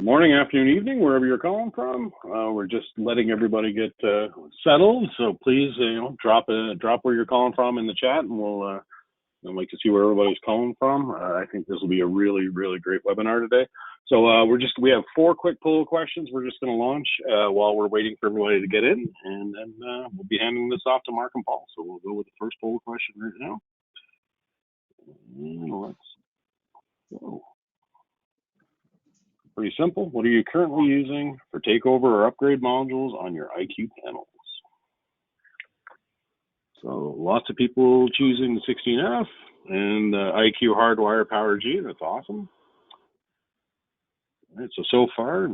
Morning, afternoon, evening, wherever you're calling from. We're just letting everybody get settled. So please, drop where you're calling from in the chat, and I'd like to see where everybody's calling from. I think this will be a really, really great webinar today. So we have 4 quick poll questions we're just going to launch while we're waiting for everybody to get in, and then we'll be handing this off to Mark and Paul. So we'll go with the first poll question right now. And let's go. Pretty simple. What are you currently using for takeover or upgrade modules on your IQ panels? So lots of people choosing the 16F and the IQ Hardwire Power G. That's awesome. All right, so far,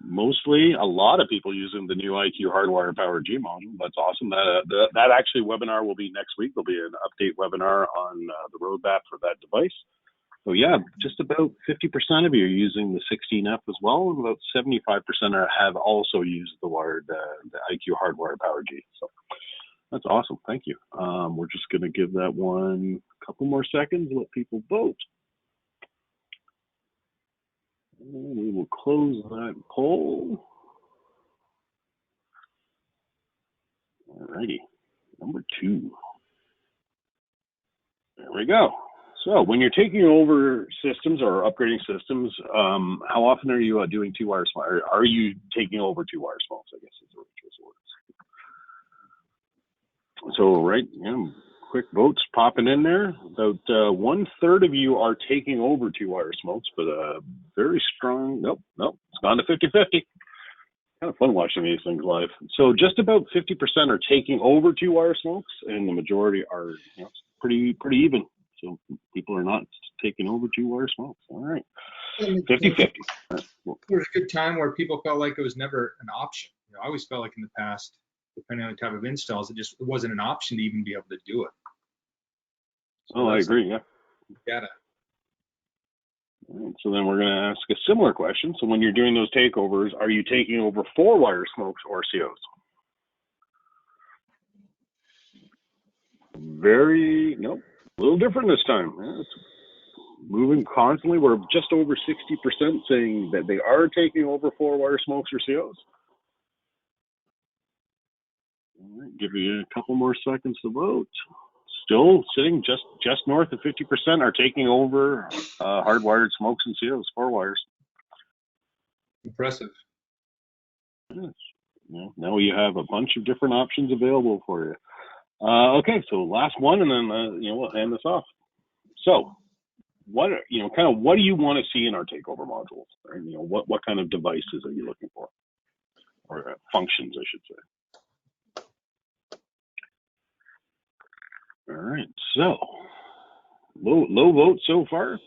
mostly a lot of people using the new IQ Hardwire Power G module. That's awesome. That actually webinar will be next week. There'll be an update webinar on the roadmap for that device. So yeah, just about 50% of you are using the 16F as well, and about 75% have also used the IQ Hardwire Power G. So that's awesome. Thank you. We're just going to give that one a couple more seconds, let people vote. And we will close that poll. Alrighty, number 2. There we go. So when you're taking over systems or upgrading systems, how often are you doing 2-wire smokes? Or are you taking over 2-wire smokes, I guess is the right choice of words. So, right, quick votes popping in there. About 1/3 of you are taking over 2-wire smokes, but very strong, nope, it's gone to 50-50. Kind of fun watching these things live. So just about 50% are taking over 2-wire smokes, and the majority are pretty even. So people are not taking over 2-wire smokes. All right, 50-50. There was a good time where people felt like it was never an option. I always felt like in the past, depending on the type of installs, it wasn't an option to even be able to do it. So I agree, yeah. Data. All right, so then we're going to ask a similar question. So when you're doing those takeovers, are you taking over 4-wire smokes or COs? Nope. A little different this time. Yeah, it's moving constantly. We're just over 60% saying that they are taking over 4-wire smokes or COs. All right, give you a couple more seconds to vote. Still sitting just north of 50% are taking over hardwired smokes and COs, 4-wires. Impressive. Yes. Now you have a bunch of different options available for you. Okay, so last one, and then we'll hand this off. So, what do you want to see in our takeover modules? Right? What kind of devices are you looking for, or functions, I should say? All right, so low vote so far.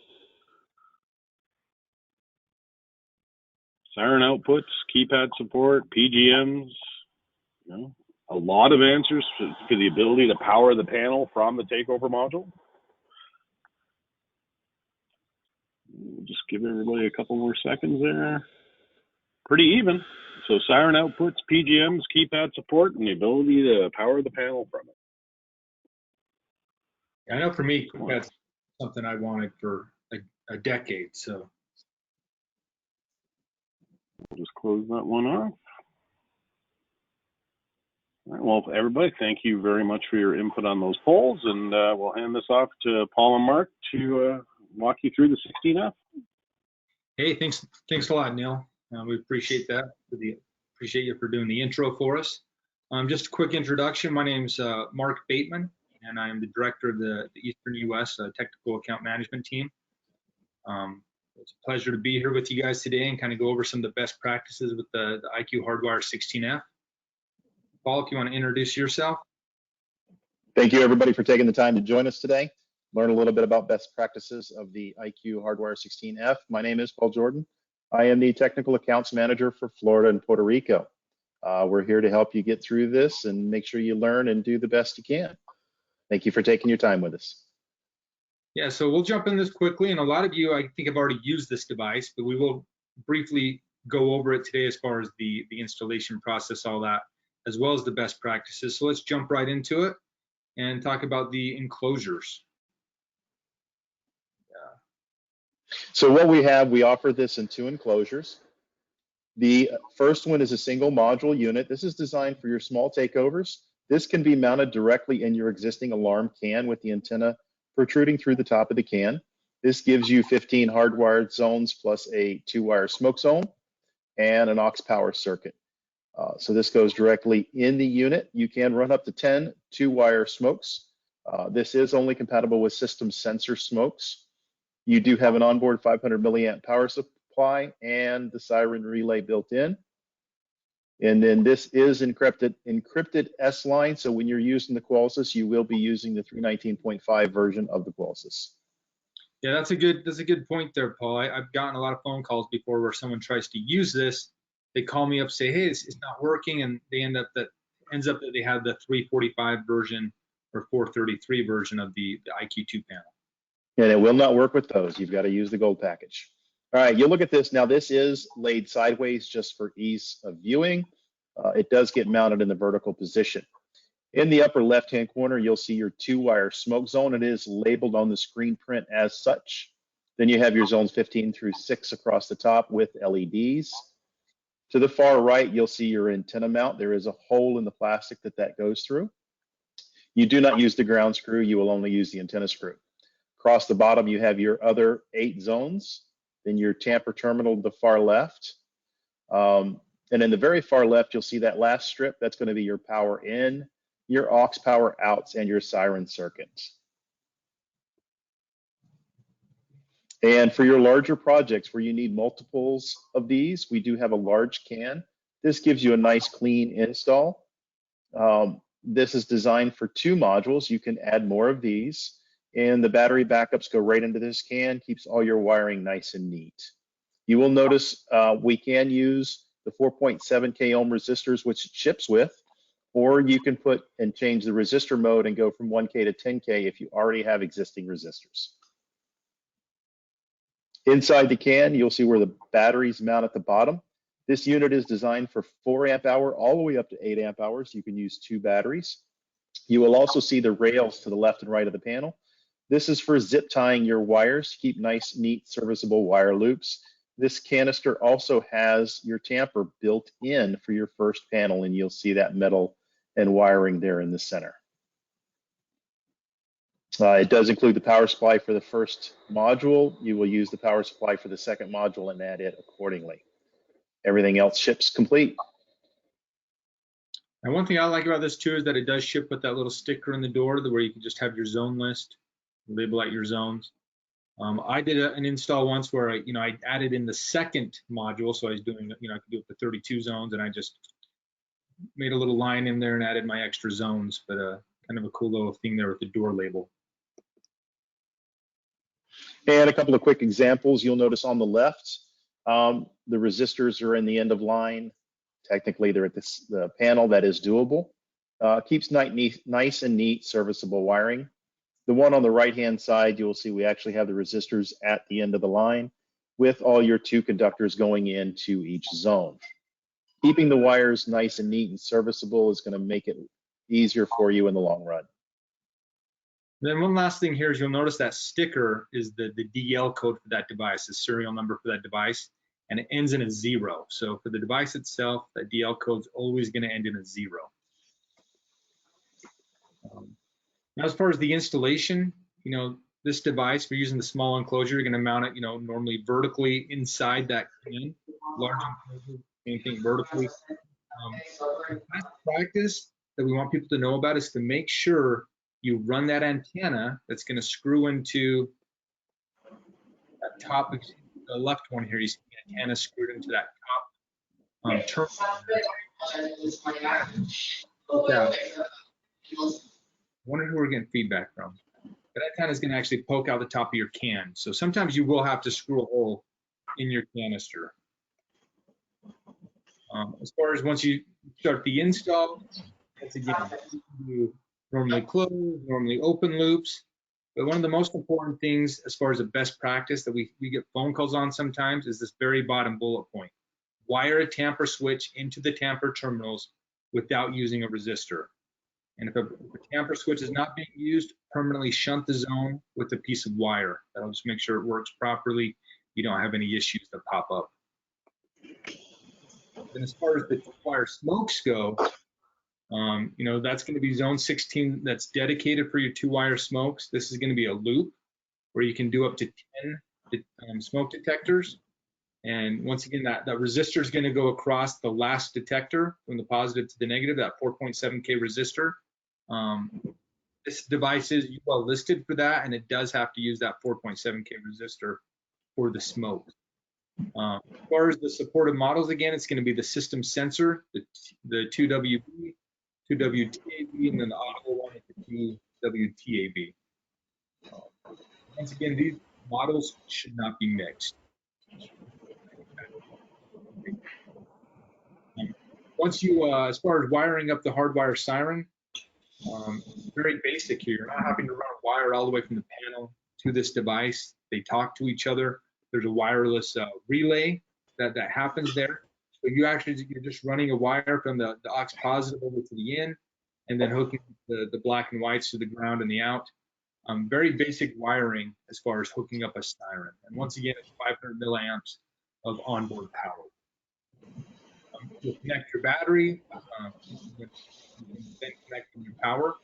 Siren outputs, keypad support, PGMs. A lot of answers for the ability to power the panel from the takeover module. Just give everybody a couple more seconds there. Pretty even. So siren outputs, PGMs, keypad support, and the ability to power the panel from it. I know for me, that's something I wanted for a decade. So we'll just close that one off. All right, well, everybody, thank you very much for your input on those polls, and we'll hand this off to Paul and Mark to walk you through the 16F. Hey, thanks a lot, Neil. We appreciate that. Appreciate you for doing the intro for us. Just a quick introduction. My name's Mark Bateman, and I am the director of the Eastern U.S. Technical Account Management Team. It's a pleasure to be here with you guys today and kind of go over some of the best practices with the IQ Hardwire 16F. Paul, if you want to introduce yourself. Thank you, everybody, for taking the time to join us today. Learn a little bit about best practices of the IQ Hardwire 16F. My name is Paul Jordan. I am the Technical Accounts Manager for Florida and Puerto Rico. We're here to help you get through this and make sure you learn and do the best you can. Thank you for taking your time with us. Yeah, so we'll jump in this quickly, and a lot of you, I think, have already used this device, but we will briefly go over it today as far as the installation process, all that, as well as the best practices. So let's jump right into it and talk about the enclosures. So what we offer this in 2 enclosures. The first one is a single module unit. This is designed for your small takeovers. This can be mounted directly in your existing alarm can with the antenna protruding through the top of the can. This gives you 15 hardwired zones plus a 2-wire smoke zone and an aux power circuit. So this goes directly in the unit. You can run up to 10 2-wire smokes. This is only compatible with system sensor smokes. You do have an onboard 500 milliamp power supply and the siren relay built in. And then this is encrypted S-line. So when you're using the Qualsys, you will be using the 319.5 version of the Qualsys. Yeah, that's a good point there, Paul. I've gotten a lot of phone calls before where someone tries to use this. They call me up, say, hey, it's not working, and they ends up that they have the 345 version or 433 version of the IQ2 panel. And it will not work with those. You've got to use the gold package. All right, you'll look at this. Now, this is laid sideways just for ease of viewing. It does get mounted in the vertical position. In the upper left-hand corner, you'll see your 2-wire smoke zone. It is labeled on the screen print as such. Then you have your zones 15 through 6 across the top with LEDs. To the far right, you'll see your antenna mount. There is a hole in the plastic that goes through. You do not use the ground screw. You will only use the antenna screw. Across the bottom, you have your other 8 zones. Then your tamper terminal to the far left. And in the very far left, you'll see that last strip. That's going to be your power in, your aux power outs, and your siren circuit. And for your larger projects where you need multiples of these, we do have a large can. This gives you a nice clean install. This is designed for 2 modules. You can add more of these. And the battery backups go right into this can, keeps all your wiring nice and neat. You will notice we can use the 4.7K ohm resistors, which it ships with, or you can put and change the resistor mode and go from 1K to 10K if you already have existing resistors. Inside the can, you'll see where the batteries mount at the bottom. This unit is designed for 4 amp hour all the way up to 8 amp hours. You can use 2 batteries. You will also see the rails to the left and right of the panel. This is for zip tying your wires to keep nice, neat, serviceable wire loops. This canister also has your tamper built in for your first panel, and you'll see that metal and wiring there in the center. It does include the power supply for the first module. You will use the power supply for the second module and add it accordingly. Everything else ships complete. And one thing I like about this too is that it does ship with that little sticker in the door where you can just have your zone list, label out your zones. I did an install once where I added in the second module, so I was doing, I could do up to 32 zones, and I just made a little line in there and added my extra zones, but kind of a cool little thing there with the door label. And a couple of quick examples. You'll notice on the left, the resistors are in the end of line. Technically, they're at the panel. That is doable. Keeps nice and neat, serviceable wiring. The one on the right-hand side, you'll see we actually have the resistors at the end of the line with all your 2 conductors going into each zone. Keeping the wires nice and neat and serviceable is going to make it easier for you in the long run. Then one last thing here is you'll notice that sticker is the DL code for that device, the serial number for that device, and it ends in a 0. So for the device itself, that DL code is always going to end in a 0. Now, as far as the installation, this device, we're using the small enclosure. You're going to mount it, normally vertically inside that can. Large enclosure, same thing vertically. The best practice that we want people to know about is to make sure you run that antenna that's going to screw into that top, the left one here. You see the antenna screwed into that top terminal. Yeah. I wonder who we're getting feedback from. That antenna is going to actually poke out the top of your can. So sometimes you will have to screw a hole in your canister. As far as once you start the install, that's again, you normally close, normally open loops. But one of the most important things as far as a best practice that we get phone calls on sometimes is this very bottom bullet point. Wire a tamper switch into the tamper terminals without using a resistor. And if a tamper switch is not being used, permanently shunt the zone with a piece of wire. That'll just make sure it works properly. You don't have any issues that pop up. And as far as the two-wire smokes go, you know, that's going to be zone 16 that's dedicated for your two-wire smokes. This is going to be a loop where you can do up to 10 smoke detectors. And once again, that resistor is going to go across the last detector from the positive to the negative, that 4.7K resistor. This device is well listed for that, and it does have to use that 4.7K resistor for the smoke. As far as the supported models, again, it's going to be the system sensor, the 2WB, 2WTAB, and then the audible one is the 2WTAB. Once again, these models should not be mixed. Once you, as far as wiring up the hardwire siren, very basic here. You're not having to run a wire all the way from the panel to this device. They talk to each other. There's a wireless relay that happens there. So you're just running a wire from the aux positive over to the in, and then hooking the black and whites to the ground and the out. Very basic wiring as far as hooking up a siren. And once again, it's 500 milliamps of onboard power. You'll connect your battery, then connect your power.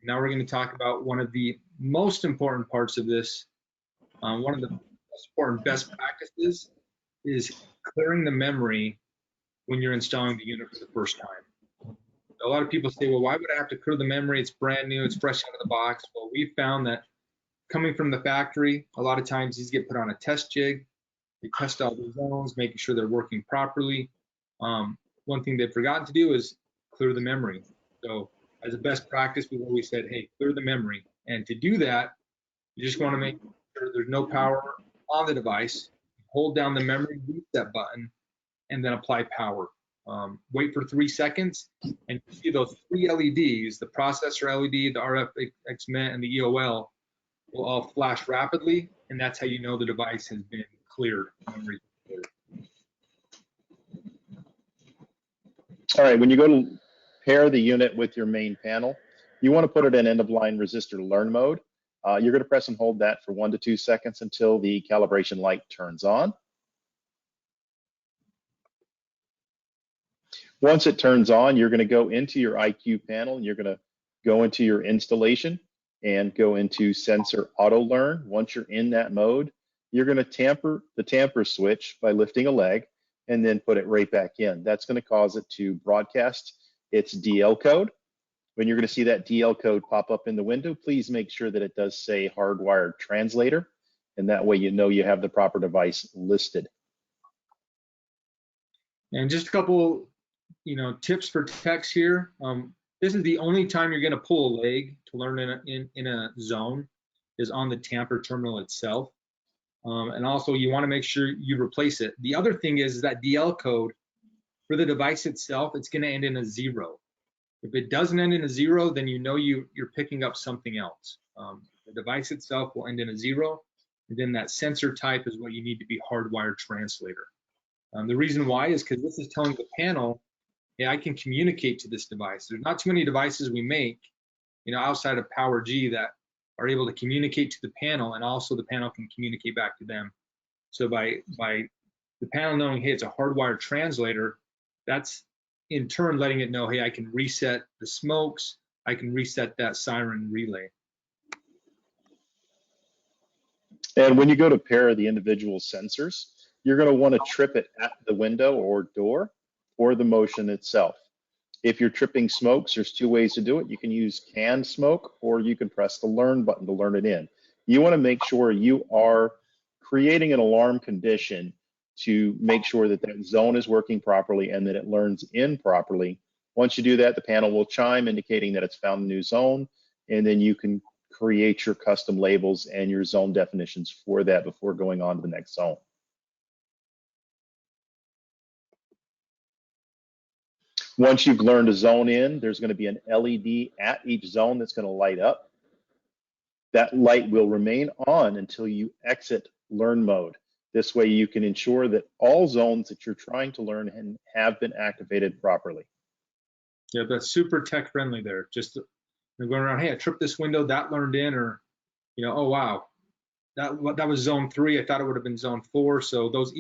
Now we're going to talk about one of the most important parts of this. One of the most important best practices is clearing the memory when you're installing the unit for the first time. A lot of people say, well, why would I have to clear the memory? It's brand new, it's fresh out of the box. Well, we found that coming from the factory, a lot of times these get put on a test jig. They test all the zones, making sure they're working properly. One thing they've forgotten to do is clear the memory. So as a best practice, we've always said, hey, clear the memory. And to do that, you just want to make sure there's no power on the device. Hold down the memory reset button and then apply power. Wait for 3 seconds, and you see those 3 LEDs, the processor LED, the RF mint, and the EOL will all flash rapidly, and that's how you know the device has been cleared. All right, when you go to pair the unit with your main panel, you want to put it in end-of-line resistor learn mode. You're going to press and hold that for 1 to 2 seconds until the calibration light turns on. Once it turns on, you're going to go into your IQ panel, and you're going to go into your installation and go into sensor auto learn. Once you're in that mode, you're going to tamper the tamper switch by lifting a leg and then put it right back in. That's going to cause it to broadcast its DL code. When you're going to see that DL code pop up in the window, please make sure that it does say hardwired translator, and that way you know you have the proper device listed. And just a couple, tips for techs here. This is the only time you're going to pull a leg to learn in a zone is on the tamper terminal itself. And also you want to make sure you replace it. The other thing is that DL code for the device itself, it's going to end in a 0. If it doesn't end in a 0, then you know you're picking up something else. The device itself will end in a 0, and then that sensor type is what you need to be hardwired translator. The reason why is because this is telling the panel, hey, I can communicate to this device. There's not too many devices we make, outside of PowerG that are able to communicate to the panel, and also the panel can communicate back to them. So by the panel knowing, hey, it's a hardwired translator, that's in turn letting it know, hey, I can reset the smokes, I can reset that siren relay. And when you go to pair the individual sensors, you're going to want to trip it at the window or door or the motion itself. If you're tripping smokes, there's 2 ways to do it. You can use canned smoke, or you can press the learn button to learn it in. You want to make sure you are creating an alarm condition to make sure that that zone is working properly and that it learns in properly. Once you do that, the panel will chime indicating that it's found a new zone, and then you can create your custom labels and your zone definitions for that before going on to the next zone. Once you've learned a zone in, there's going to be an LED at each zone that's going to light up. That light will remain on until you exit learn mode. This way you can ensure that all zones that you're trying to learn have been activated properly. Yeah, that's super tech friendly there. Just going around, hey, I tripped this window, that learned in, or, oh, wow, that was zone 3. I thought it would have been zone 4. So those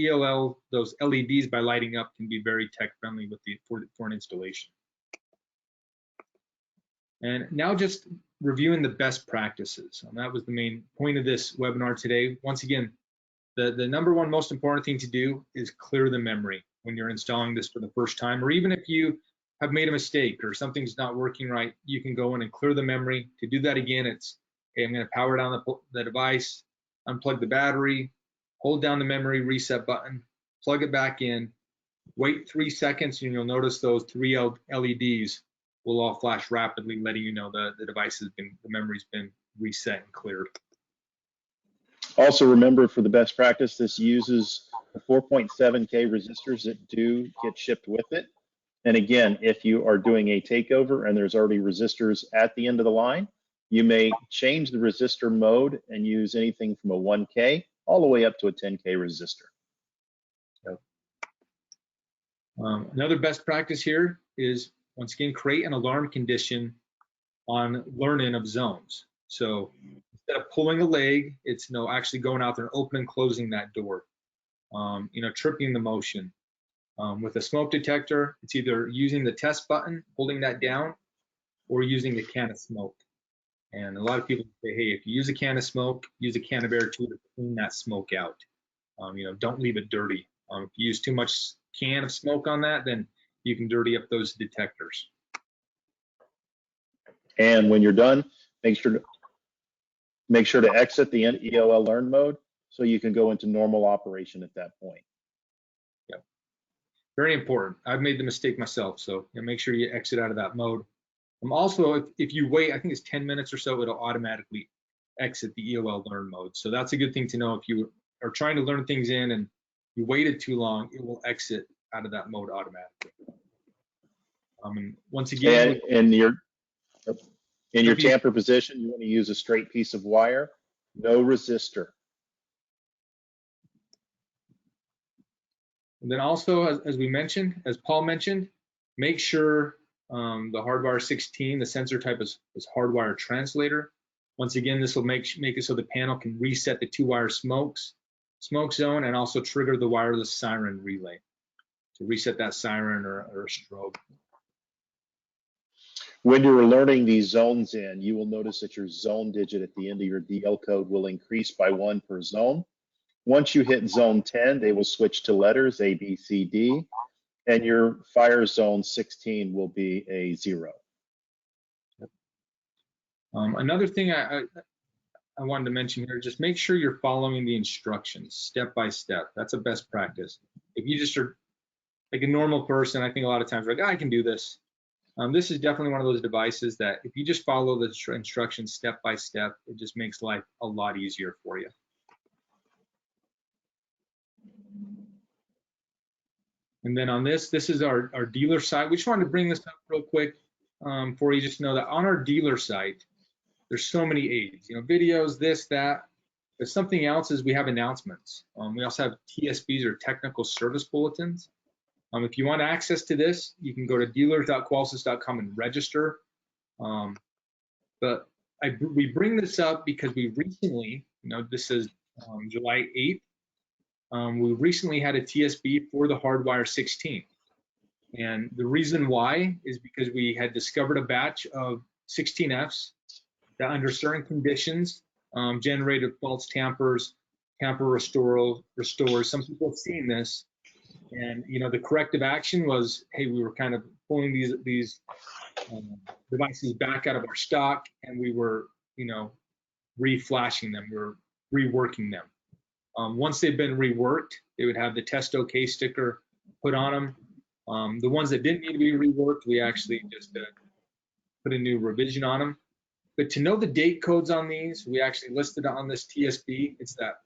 those LEDs by lighting up can be very tech friendly with for an installation. And now just reviewing the best practices. And that was the main point of this webinar today. Once again, the number one most important thing to do is clear the memory when you're installing this for the first time, or even if you have made a mistake or something's not working right, you can go in and clear the memory. To do that again, it's, okay, I'm going to power down the device, unplug the battery, hold down the memory reset button, plug it back in, wait 3 seconds, and you'll notice those 3 LEDs will all flash rapidly, letting you know the device has been, the memory's been reset and cleared. Also remember, for the best practice, this uses the 4.7K resistors that do get shipped with it. And again, if you are doing a takeover and there's already resistors at the end of the line, you may change the resistor mode and use anything from a 1K all the way up to a 10K resistor. Yep. Another best practice here is, once again, create an alarm condition on learn-in of zones. So instead of pulling a leg, it's actually going out there and opening and closing that door. Tripping the motion. With a smoke detector, it's either using the test button, holding that down, or using a can of smoke. And a lot of people say, hey, if you use a can of smoke, use a can of air too to clean that smoke out. Don't leave it dirty. If you use too much can of smoke on that, then you can dirty up those detectors. And when you're done, make sure to exit the EOL learn mode so you can go into normal operation at that point. Yep. Very important. I've made the mistake myself, so make sure you exit out of that mode. Also, if you wait, I think it's 10 minutes or so, it'll automatically exit the EOL learn mode. So that's a good thing to know. If you are trying to learn things in and you waited too long, it will exit out of that mode automatically. And once again, and in your tamper position, you want to use a straight piece of wire, no resistor. And then also, as we mentioned, as Paul mentioned, make sure the HARDWIRE 16, the sensor type is HARDWIRE translator. Once again, this will make it so the panel can reset the 2-wire smoke zone and also trigger the wireless siren relay to reset that siren or a strobe. When you're learning these zones in, you will notice that your zone digit at the end of your DL code will increase by 1 per zone. Once you hit zone 10, they will switch to letters A, B, C, D, and your fire zone 16 will be a 0. Another thing I wanted to mention here, just make sure you're following the instructions step by step. That's a best practice. If you just are like a normal person, I think a lot of times like, I can do this. This is definitely one of those devices that if you just follow the instructions step by step, it just makes life a lot easier for you. And then on this is our dealer site. We just wanted to bring this up real quick for you, just to know that on our dealer site, there's so many aids, videos, this, that. But something else is we have announcements. We also have TSBs, or technical service bulletins. If you want access to this, you can go to dealers.qualsys.com and register. But we bring this up because we recently, this is July 8th, we recently had a TSB for the HARDWIRE 16. And the reason why is because we had discovered a batch of 16Fs that under certain conditions generated false tampers, tamper restores. Some people have seen this. And the corrective action was, hey, we were kind of pulling these devices back out of our stock, and we were, reflashing them. We were reworking them. Once they've been reworked, they would have the test OK sticker put on them. The ones that didn't need to be reworked, we actually just put a new revision on them. But to know the date codes on these, we actually listed on this TSB. It's that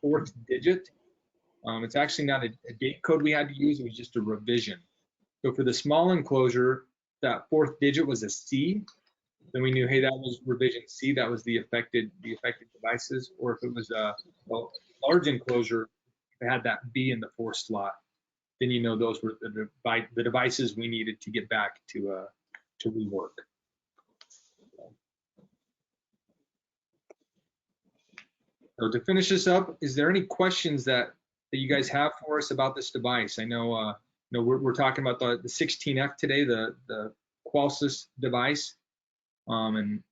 4th digit. It's actually not a date code we had to use, it was just a revision. So for the small enclosure, that 4th digit was a C. Then we knew, hey, that was revision C, that was the affected devices. Or if it was a large enclosure, it had that B in the 4th slot, then those were the devices we needed to get back to rework. So to finish this up, is there any questions that you guys have for us about this device? I know, we're talking about the 16F today, the Qualsys device, and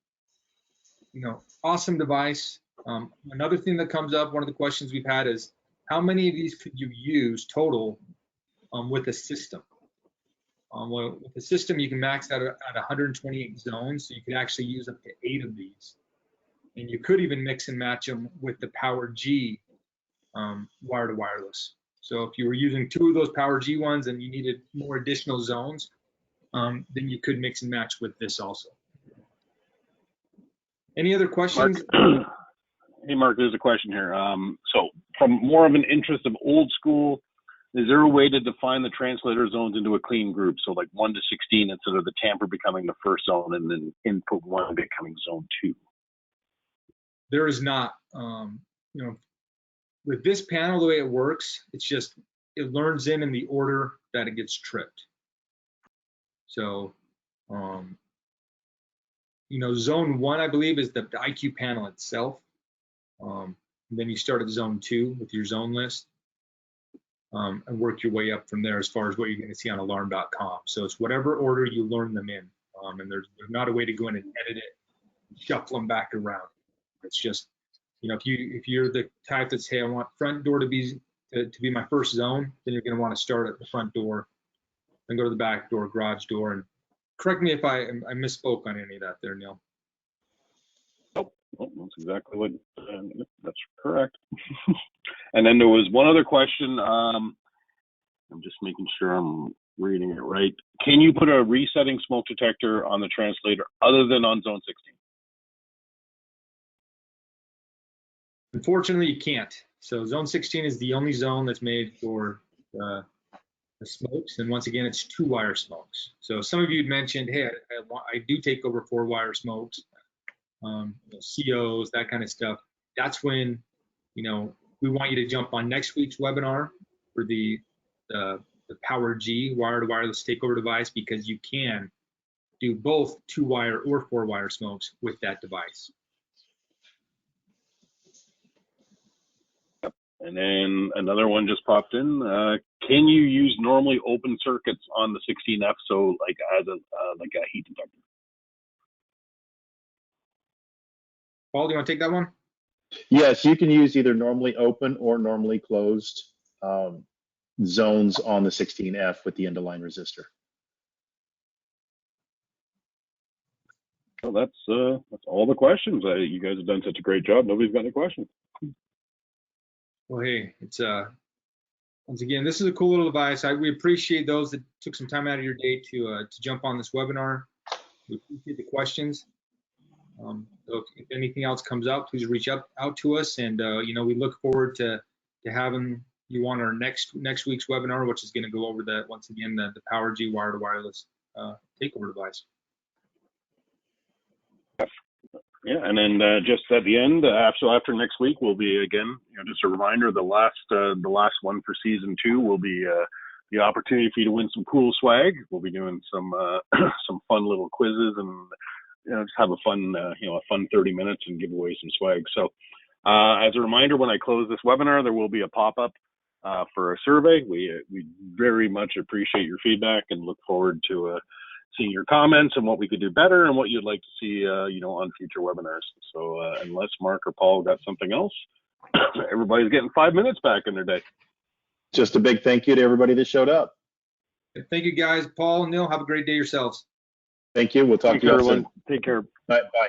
awesome device. Another thing that comes up, one of the questions we've had is, how many of these could you use total with a system? Well, with the system, you can max out at 128 zones, so you could actually use up to 8 of these. And you could even mix and match them with the Power G wire to wireless. So if you were using 2 of those Power G ones and you needed more additional zones, then you could mix and match with this also. Any other questions? Mark, hey, Mark, there's a question here. So from more of an interest of old school, is there a way to define the translator zones into a clean group? So like 1 to 16 instead of the tamper becoming the first zone and then input 1 becoming zone 2? There is not. With this panel, the way it works, it's just, it learns in the order that it gets tripped. So, zone 1, I believe, is the IQ panel itself. Then you start at zone 2 with your zone list, and work your way up from there as far as what you're going to see on alarm.com. So it's whatever order you learn them in, and there's not a way to go in and edit it, shuffle them back around. It's just, if you're the type that's, hey, I want front door to be my first zone, then you're going to want to start at the front door, then go to the back door, garage door, and correct me if I misspoke on any of that there, Neil. Oh, that's exactly what, that's correct. And then there was one other question. I'm just making sure I'm reading it right. Can you put a resetting smoke detector on the translator other than on zone 16? Unfortunately, you can't. So zone 16 is the only zone that's made for the smokes. And once again, it's 2-wire smokes. So some of you had mentioned, hey, I do take over 4-wire smokes, COs, that kind of stuff. That's when, we want you to jump on next week's webinar for the Power G wire to wireless takeover device, because you can do both 2-wire or 4-wire smokes with that device. And then another one just popped in. Can you use normally open circuits on the 16F, so like as a heat detector? Paul, do you want to take that one? Yes, you can use either normally open or normally closed zones on the 16F with the end-of-line resistor. Well, that's all the questions. You guys have done such a great job. Nobody's got any questions. Well, hey, it's once again, this is a cool little device. We appreciate those that took some time out of your day to jump on this webinar. We appreciate the questions. So if anything else comes up, please reach out to us, and we look forward to having you on our next week's webinar, which is going to go over once again the Power G wire to wireless takeover device. Yeah, and then just at the end, after next week, will be again, just a reminder, the last one for season 2 will be the opportunity for you to win some cool swag. We'll be doing some fun little quizzes and just have a fun 30 minutes and give away some swag. So as a reminder, when I close this webinar, there will be a pop-up for a survey. We very much appreciate your feedback and look forward to seeing your comments and what we could do better and what you'd like to see, on future webinars. So unless Mark or Paul got something else, everybody's getting 5 minutes back in their day. Just a big thank you to everybody that showed up. Thank you, guys. Paul and Neil, have a great day yourselves. Thank you. We'll talk to you all soon. Take care. Bye. Bye.